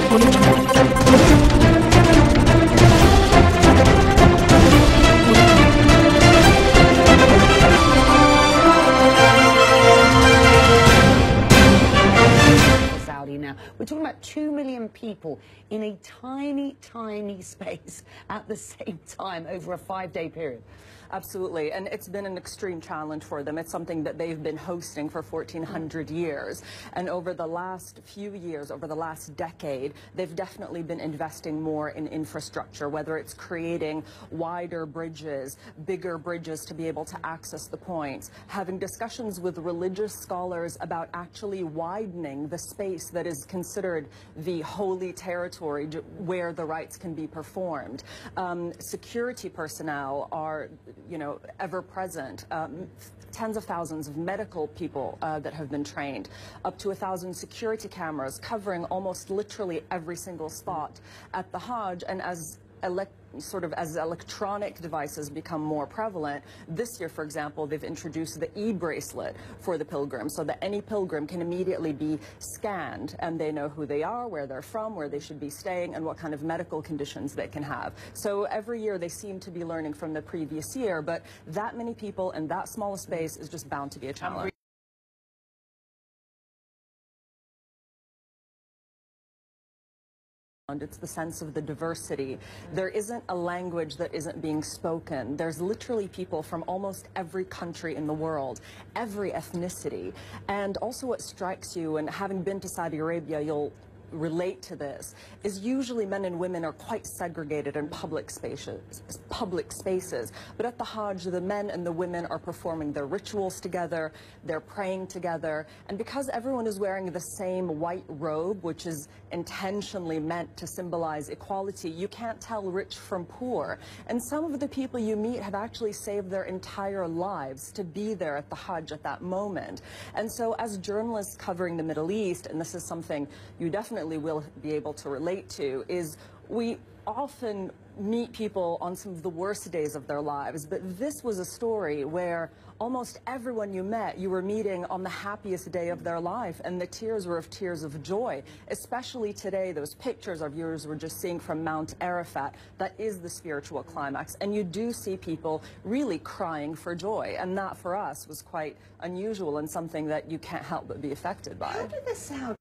Now. We're talking about 2 million people in a tiny, tiny space at the same time over a 5-day period. Absolutely, and it's been an extreme challenge for them. It's something that they've been hosting for 1,400 years. And over the last few years, over the last decade, they've definitely been investing more in infrastructure, whether it's creating wider bridges, bigger bridges to be able to access the points, having discussions with religious scholars about actually widening the space that is considered the holy territory where the rites can be performed. Security personnel are ever present. Tens of thousands of medical people that have been trained, up to 1,000 security cameras covering almost literally every single spot at the Hajj. And as electronic devices become more prevalent, this year, for example, they've introduced the e-bracelet for the pilgrim, so that any pilgrim can immediately be scanned and they know who they are, where they're from, where they should be staying, and what kind of medical conditions they can have. So every year they seem to be learning from the previous year, but that many people in that small a space is just bound to be a challenge. It's the sense of the diversity. There isn't a language that isn't being spoken. There's literally people from almost every country in the world, every ethnicity. And also what strikes you, and having been to Saudi Arabia, you'll relate to this, is usually men and women are quite segregated in public spaces. But at the Hajj, the men and the women are performing their rituals together, they're praying together, and because everyone is wearing the same white robe, which is intentionally meant to symbolize equality, you can't tell rich from poor. And some of the people you meet have actually saved their entire lives to be there at the Hajj at that moment. And so as journalists covering the Middle East, and this is something you definitely will be able to relate to, is we often meet people on some of the worst days of their lives, but this was a story where almost everyone you met, you were meeting on the happiest day of their life, and the tears were of tears of joy, especially today. Those pictures our viewers were just seeing from Mount Arafat, that is the spiritual climax, and you do see people really crying for joy, and that for us was quite unusual and something that you can't help but be affected by. How did this sound?